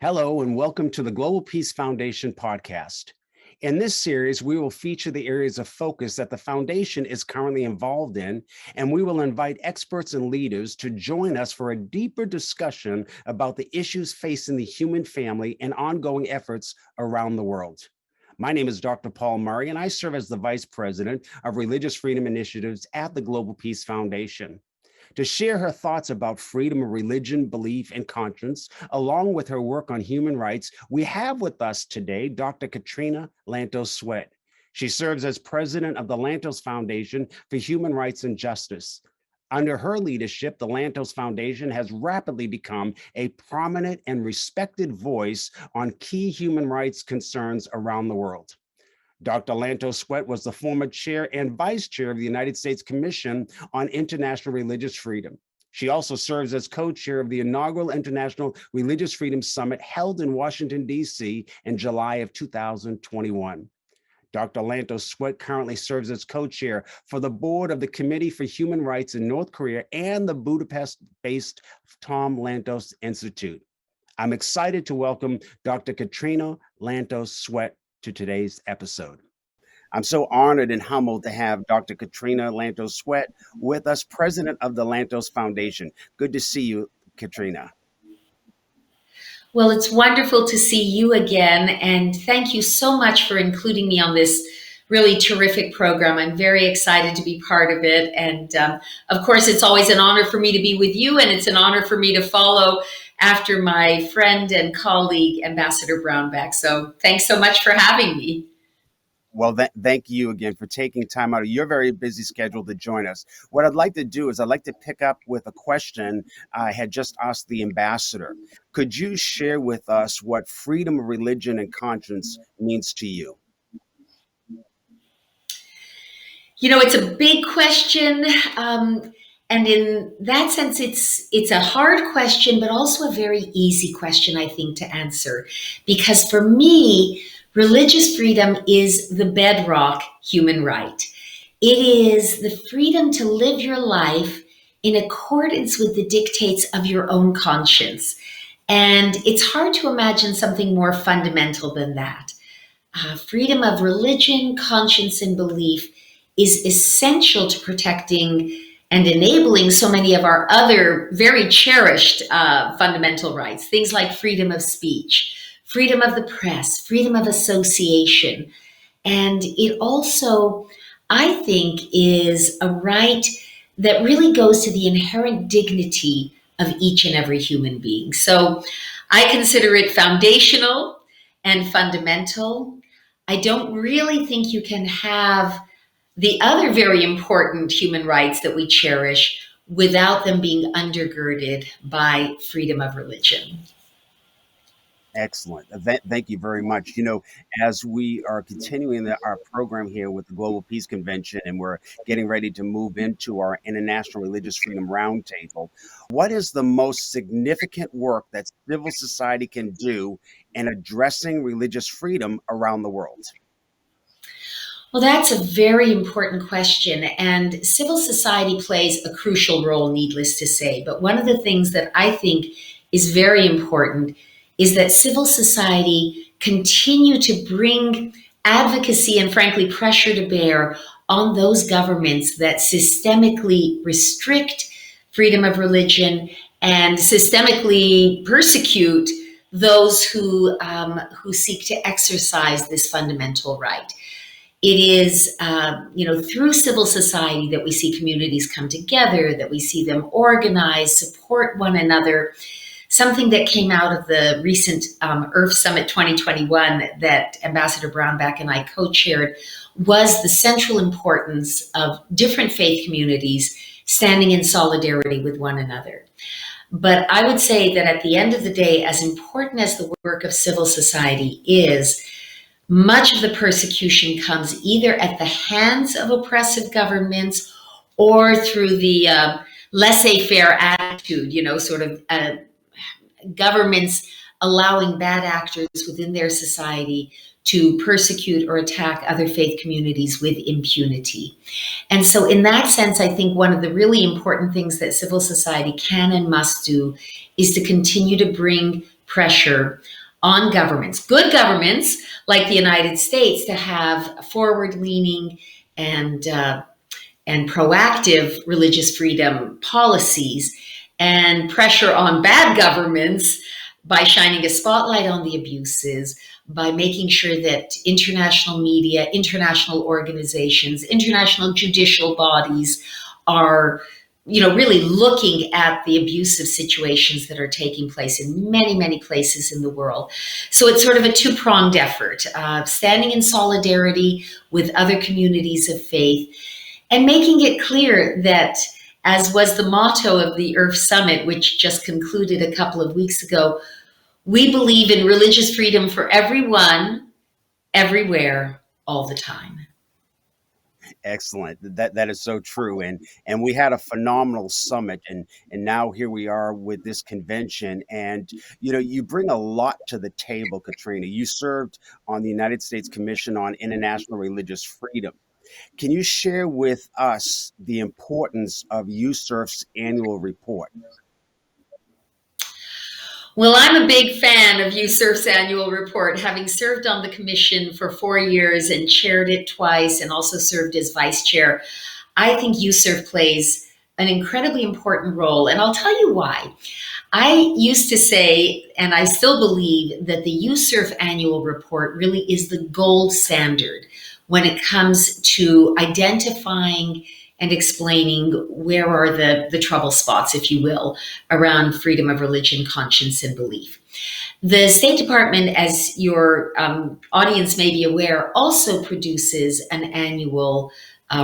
Hello, and welcome to the Global Peace Foundation podcast. In this series, we will feature the areas of focus that the foundation is currently involved in, and we will invite experts and leaders to join us for a deeper discussion about the issues facing the human family and ongoing efforts around the world. My name is Dr. Paul Murray, and I serve as the Vice President of Religious Freedom Initiatives at the Global Peace Foundation. To share her thoughts about freedom of religion, belief, and conscience, along with her work on human rights, we have with us today Dr. Katrina Lantos-Swett. She serves as president of the Lantos Foundation for Human Rights and Justice. Under her leadership, the Lantos Foundation has rapidly become a prominent and respected voice on key human rights concerns around the world. Dr. Lantos-Swett was the former chair and vice chair of the United States Commission on International Religious Freedom. She also serves as co-chair of the inaugural International Religious Freedom Summit held in Washington, D.C. in July of 2021. Dr. Lantos-Swett currently serves as co-chair for the board of the Committee for Human Rights in North Korea and the Budapest-based Tom Lantos Institute. I'm excited to welcome Dr. Katrina Lantos-Swett to today's episode. I'm so honored and humbled to have Dr. Katrina Lantos-Swett with us, president of the Lantos Foundation. Good to see you, Katrina. Well, it's wonderful to see you again, and thank you so much for including me on this really terrific program. I'm very excited to be part of it, and of course, it's always an honor for me to be with you, and it's an honor for me to follow after my friend and colleague, Ambassador Brownback. So thanks so much for having me. Well, thank you again for taking time out of your very busy schedule to join us. What I'd like to do is I'd like to pick up with a question I had just asked the ambassador. Could you share with us what freedom of religion and conscience means to you? You know, it's a big question. And in that sense, it's a hard question, but also a very easy question, I think, to answer. Because for me, religious freedom is the bedrock human right. It is the freedom to live your life in accordance with the dictates of your own conscience. And it's hard to imagine something more fundamental than that. Freedom of religion, conscience, and belief is essential to protecting and enabling so many of our other very cherished fundamental rights, things like freedom of speech, freedom of the press, freedom of association. And it also, I think, is a right that really goes to the inherent dignity of each and every human being. So I consider it foundational and fundamental. I don't really think you can have the other very important human rights that we cherish without them being undergirded by freedom of religion. Excellent. Thank you very much. You know, as we are continuing our program here with the Global Peace Convention and we're getting ready to move into our International Religious Freedom Roundtable, what is the most significant work that civil society can do in addressing religious freedom around the world? Well, that's a very important question, and civil society plays a crucial role, needless to say. But one of the things that I think is very important is that civil society continue to bring advocacy and, frankly, pressure to bear on those governments that systemically restrict freedom of religion and systemically persecute those who seek to exercise this fundamental right. It is, through civil society that we see communities come together, that we see them organize, support one another. Something that came out of the recent Earth Summit 2021 that Ambassador Brownback and I co-chaired was the central importance of different faith communities standing in solidarity with one another. But I would say that at the end of the day, as important as the work of civil society is, much of the persecution comes either at the hands of oppressive governments or through the laissez-faire attitude, governments allowing bad actors within their society to persecute or attack other faith communities with impunity. And so in that sense, I think one of the really important things that civil society can and must do is to continue to bring pressure on governments, good governments like the United States, to have forward-leaning and proactive religious freedom policies, and pressure on bad governments by shining a spotlight on the abuses, by making sure that international media, international organizations, international judicial bodies are, really looking at the abusive situations that are taking place in many, many places in the world. So it's sort of a two-pronged effort, standing in solidarity with other communities of faith, and making it clear that, as was the motto of the Earth Summit, which just concluded a couple of weeks ago, we believe in religious freedom for everyone, everywhere, all the time. Excellent. That is so true. And we had a phenomenal summit, and now here we are with this convention. And you bring a lot to the table, Katrina. You served on the United States Commission on International Religious Freedom. Can you share with us the importance of USCIRF's annual report? Well, I'm a big fan of USCIRF's annual report, having served on the commission for 4 years and chaired it twice, and also served as vice chair. I think USCIRF plays an incredibly important role, and I'll tell you why. I used to say, and I still believe, that the USCIRF annual report really is the gold standard when it comes to identifying and explaining where are the trouble spots, if you will, around freedom of religion, conscience, and belief. The State Department, as your audience may be aware, also produces an annual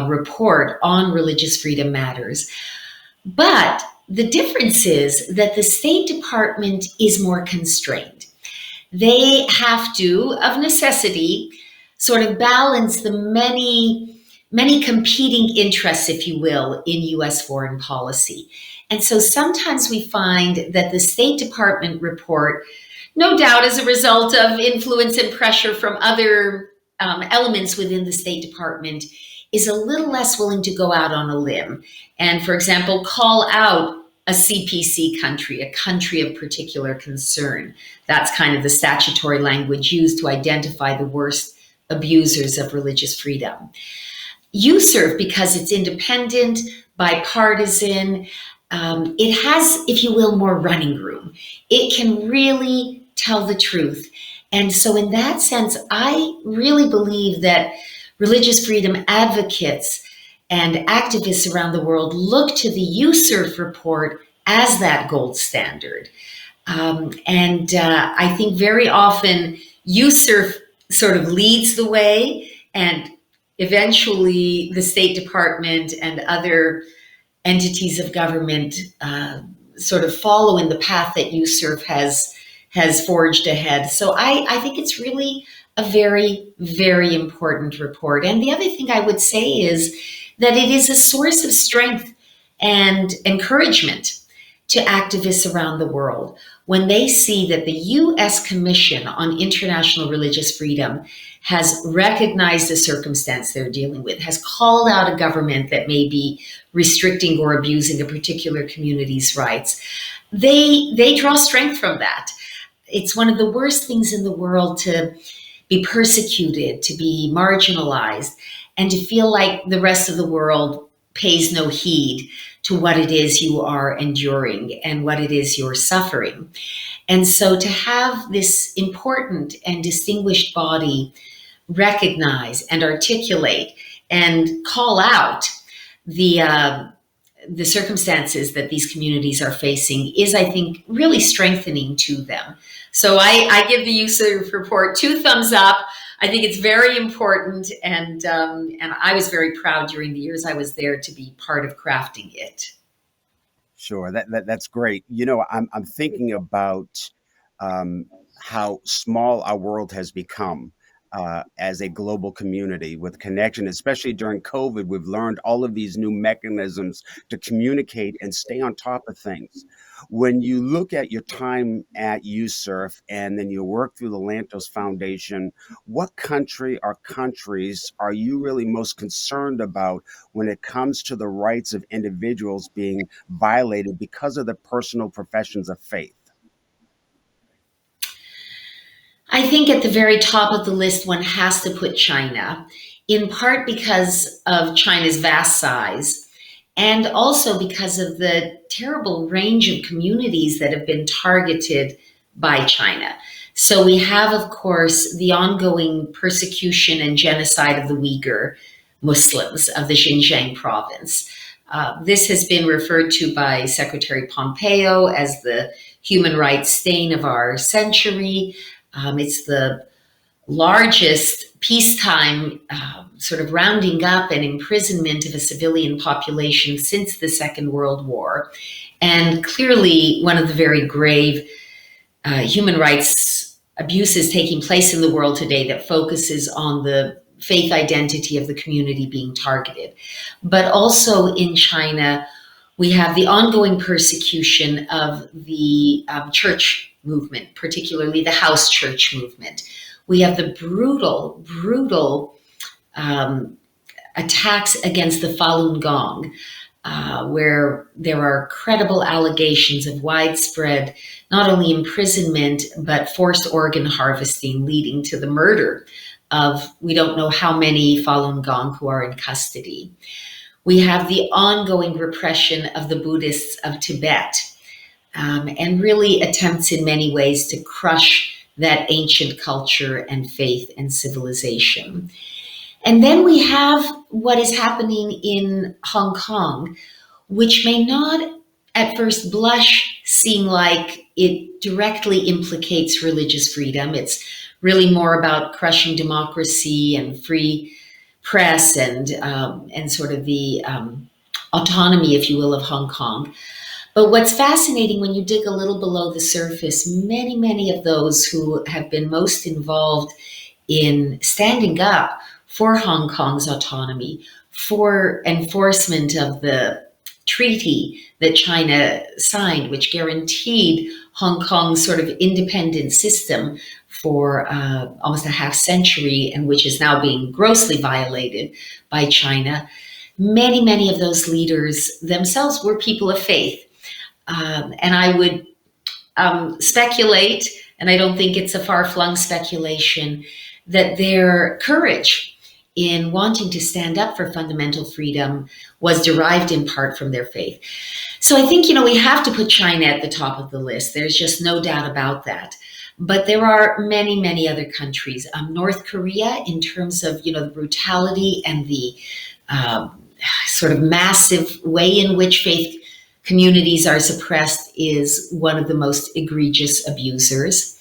report on religious freedom matters. But the difference is that the State Department is more constrained. They have to, of necessity, sort of balance the many competing interests, if you will, in US foreign policy. And so sometimes we find that the State Department report, no doubt as a result of influence and pressure from other elements within the State Department, is a little less willing to go out on a limb and, for example, call out a CPC country, a country of particular concern. That's kind of the statutory language used to identify the worst abusers of religious freedom. USCIRF, because it's independent, bipartisan, it has, if you will, more running room. It can really tell the truth. And so in that sense, I really believe that religious freedom advocates and activists around the world look to the USCIRF report as that gold standard. I think very often USCIRF sort of leads the way, and eventually the State Department and other entities of government sort of follow in the path that USCIRF has forged ahead. So I think it's really a very, very important report. And the other thing I would say is that it is a source of strength and encouragement to activists around the world when they see that the U.S. Commission on International Religious Freedom has recognized the circumstance they're dealing with, has called out a government that may be restricting or abusing a particular community's rights. They draw strength from that. It's one of the worst things in the world to be persecuted, to be marginalized, and to feel like the rest of the world pays no heed to what it is you are enduring and what it is you're suffering. And so to have this important and distinguished body recognize and articulate and call out the circumstances that these communities are facing is, I think, really strengthening to them. So I give the USCIRF report 2 thumbs up. I think it's very important, and I was very proud during the years I was there to be part of crafting it. Sure, that's great. I'm thinking about how small our world has become as a global community with connection, especially during COVID. We've learned all of these new mechanisms to communicate and stay on top of things. When you look at your time at USCIRF and then you work through the Lantos Foundation, what country or countries are you really most concerned about when it comes to the rights of individuals being violated because of their personal professions of faith? I think at the very top of the list, one has to put China, in part because of China's vast size, and also because of the terrible range of communities that have been targeted by China. So we have, of course, the ongoing persecution and genocide of the Uyghur Muslims of the Xinjiang province. This has been referred to by Secretary Pompeo as the human rights stain of our century. It's the largest peacetime sort of rounding up and imprisonment of a civilian population since the Second World War, and clearly one of the very grave human rights abuses taking place in the world today that focuses on the faith identity of the community being targeted. But also in China, we have the ongoing persecution of the church movement, particularly the house church movement. We have the brutal attacks against the Falun Gong, where there are credible allegations of widespread, not only imprisonment, but forced organ harvesting, leading to the murder of we don't know how many Falun Gong who are in custody. We have the ongoing repression of the Buddhists of Tibet, and really attempts in many ways to crush that ancient culture and faith and civilization. And then we have what is happening in Hong Kong, which may not at first blush seem like it directly implicates religious freedom. It's really more about crushing democracy and free press and sort of the autonomy, if you will, of Hong Kong. But what's fascinating when you dig a little below the surface, many of those who have been most involved in standing up for Hong Kong's autonomy, for enforcement of the treaty that China signed, which guaranteed Hong Kong's sort of independent system for almost a half century, and which is now being grossly violated by China. Many of those leaders themselves were people of faith. And I would speculate, and I don't think it's a far-flung speculation, that their courage in wanting to stand up for fundamental freedom was derived in part from their faith. So I think, we have to put China at the top of the list. There's just no doubt about that. But there are many other countries. North Korea, in terms of, the brutality and the sort of massive way in which faith communities are suppressed, is one of the most egregious abusers.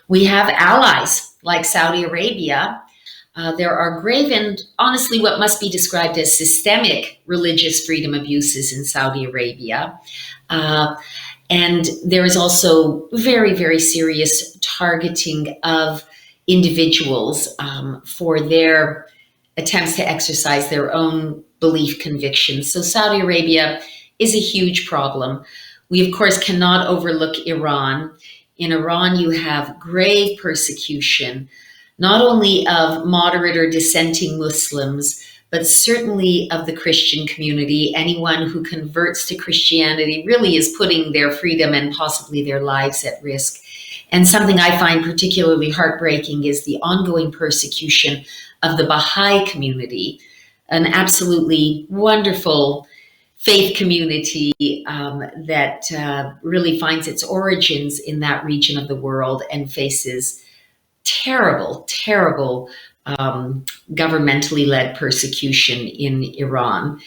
We have allies like Saudi Arabia. There are grave and honestly what must be described as systemic religious freedom abuses in Saudi Arabia. And there is also very serious targeting of individuals for their attempts to exercise their own belief convictions. So Saudi Arabia is a huge problem. We, of course, cannot overlook Iran. In Iran, you have grave persecution, not only of moderate or dissenting Muslims, but certainly of the Christian community. Anyone who converts to Christianity really is putting their freedom and possibly their lives at risk. And something I find particularly heartbreaking is the ongoing persecution of the Baha'i community, an absolutely wonderful faith community that really finds its origins in that region of the world and faces terrible governmentally led persecution in Iran.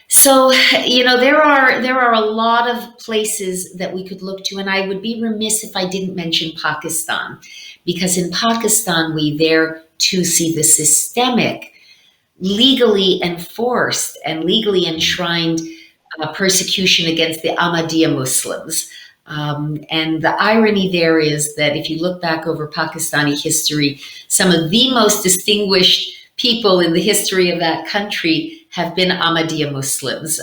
So there are a lot of places that we could look to, and I would be remiss if I didn't mention Pakistan, because in Pakistan we there too see the systemic, legally enforced and legally enshrined persecution against the Ahmadiyya Muslims. And the irony there is that if you look back over Pakistani history, some of the most distinguished people in the history of that country have been Ahmadiyya Muslims.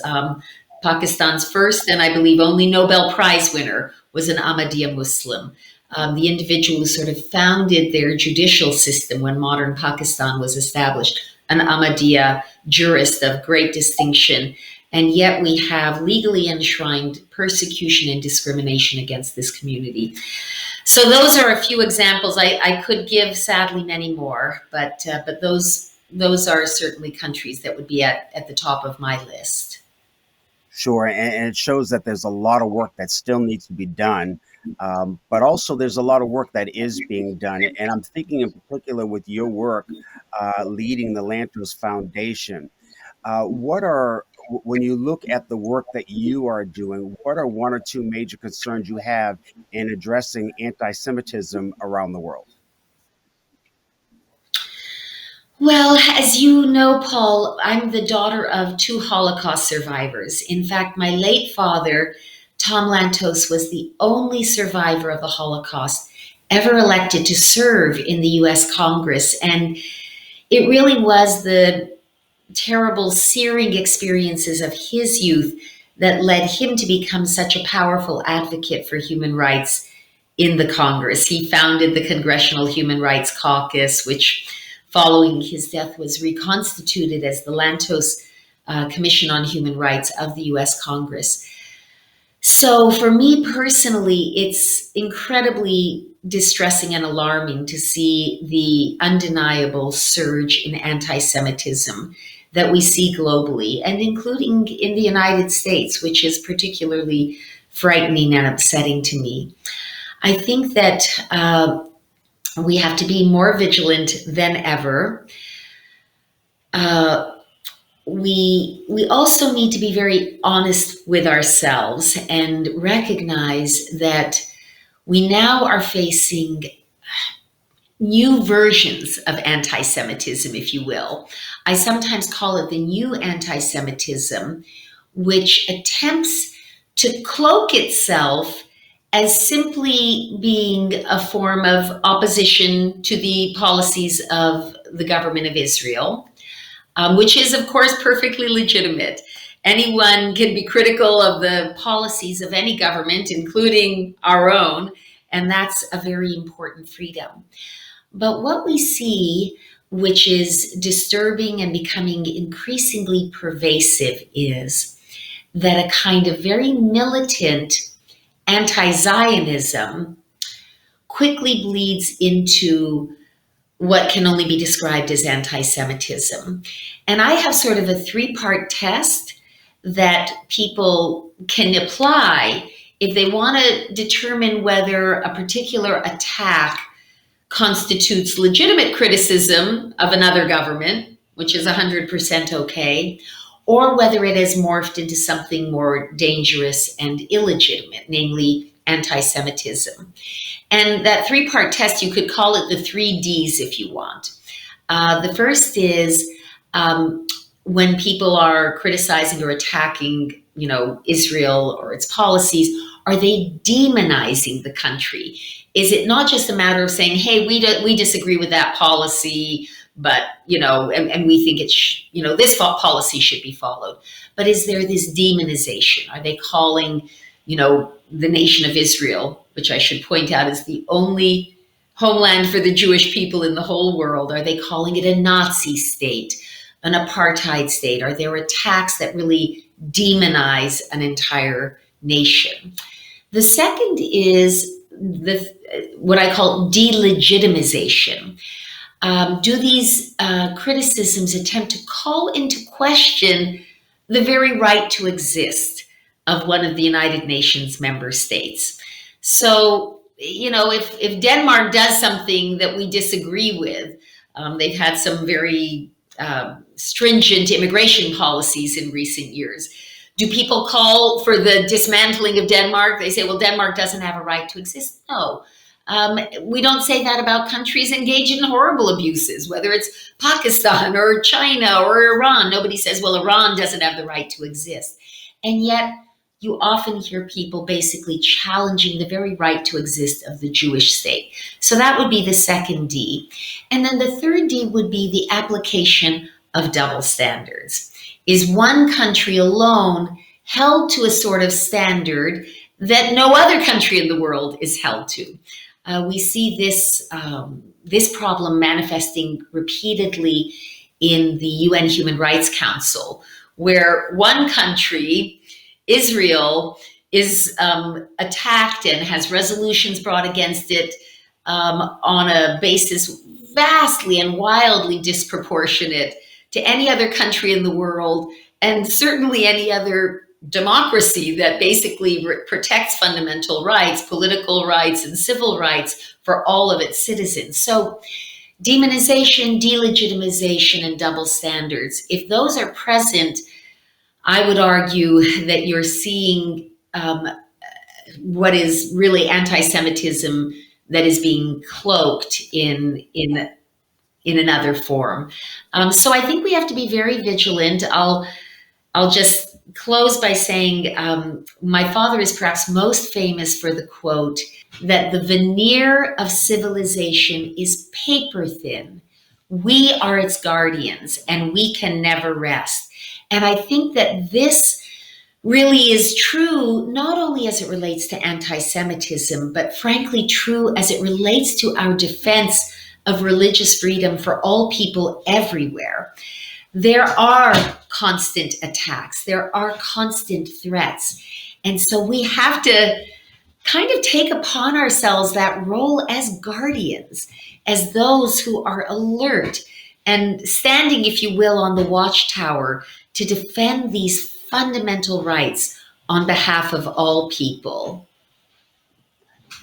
Pakistan's first and I believe only Nobel Prize winner was an Ahmadiyya Muslim. The individual who sort of founded their judicial system when modern Pakistan was established, an Ahmadiyya jurist of great distinction. And yet we have legally enshrined persecution and discrimination against this community. So those are a few examples. I could give sadly many more, but those are certainly countries that would be at the top of my list. Sure, and it shows that there's a lot of work that still needs to be done, but also there's a lot of work that is being done. And I'm thinking in particular with your work leading the Lantos Foundation. When you look at the work that you are doing, what are one or two major concerns you have in addressing anti-Semitism around the world? Well, as you know, Paul, I'm the daughter of two Holocaust survivors. In fact, my late father, Tom Lantos, was the only survivor of the Holocaust ever elected to serve in the US Congress. And it really was the terrible, searing experiences of his youth that led him to become such a powerful advocate for human rights in the Congress. He founded the Congressional Human Rights Caucus, which, following his death, was reconstituted as the Lantos Commission on Human Rights of the US Congress. So for me personally, it's incredibly distressing and alarming to see the undeniable surge in anti-Semitism that we see globally, and including in the United States, which is particularly frightening and upsetting to me. I think that we have to be more vigilant than ever. We also need to be very honest with ourselves and recognize that we now are facing new versions of anti-Semitism, if you will. I sometimes call it the new anti-Semitism, which attempts to cloak itself as simply being a form of opposition to the policies of the government of Israel, which is, of course, perfectly legitimate. Anyone can be critical of the policies of any government, including our own, and that's a very important freedom. But what we see, which is disturbing and becoming increasingly pervasive, is that a kind of very militant anti-Zionism quickly bleeds into what can only be described as anti-Semitism. And I have sort of a three-part test that people can apply if they want to determine whether a particular attack constitutes legitimate criticism of another government, which is 100% okay, or whether it has morphed into something more dangerous and illegitimate, namely anti-Semitism. And that three-part test, you could call it the 3Ds if you want. The first is when people are criticizing or attacking, Israel or its policies, are they demonizing the country? Is it not just a matter of saying, hey, we disagree with that policy, but, and we think this policy should be followed. But is there this demonization? Are they calling, the nation of Israel, which I should point out is the only homeland for the Jewish people in the whole world, are they calling it a Nazi state, an apartheid state? Are there attacks that really demonize an entire nation? The second is what I call delegitimization. Do these criticisms attempt to call into question the very right to exist of one of the United Nations member states? So, if Denmark does something that we disagree with, they've had some very stringent immigration policies in recent years. Do people call for the dismantling of Denmark? They say, well, Denmark doesn't have a right to exist. No. We don't say that about countries engaged in horrible abuses, whether it's Pakistan or China or Iran. Nobody says, well, Iran doesn't have the right to exist. And yet, you often hear people basically challenging the very right to exist of the Jewish state. So that would be the second D. And then the third D would be the application of double standards. Is one country alone held to a sort of standard that no other country in the world is held to? We see this problem manifesting repeatedly in the UN Human Rights Council, where one country, Israel, is attacked and has resolutions brought against it on a basis vastly and wildly disproportionate to any other country in the world, and certainly any other democracy that basically protects fundamental rights, political rights, and civil rights for all of its citizens. So, demonization, delegitimization, and double standards, if those are present, I would argue that you're seeing what is really anti-Semitism that is being cloaked in another form. So I think we have to be very vigilant. I'll just close by saying my father is perhaps most famous for the quote that the veneer of civilization is paper thin. We are its guardians, and we can never rest. And I think that this really is true, not only as it relates to anti-Semitism, but frankly true as it relates to our defense of religious freedom for all people everywhere. There are constant attacks, there are constant threats. And so we have to kind of take upon ourselves that role as guardians, as those who are alert and standing, if you will, on the watchtower to defend these fundamental rights on behalf of all people.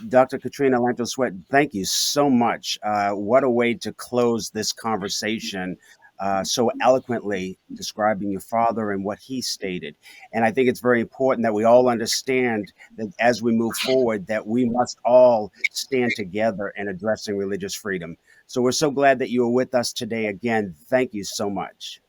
Dr. Katrina Lantos-Swett, thank you so much. What a way to close this conversation, so eloquently describing your father and what he stated. And I think it's very important that we all understand that as we move forward, that we must all stand together in addressing religious freedom. So we're so glad that you were with us today. Again, thank you so much.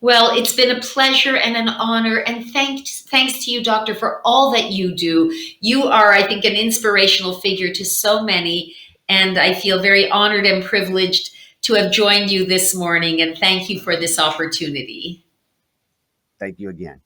Well, it's been a pleasure and an honor, and thanks to you, Doctor, for all that you do. You are, I think, an inspirational figure to so many, and I feel very honored and privileged to have joined you this morning, and thank you for this opportunity. Thank you again.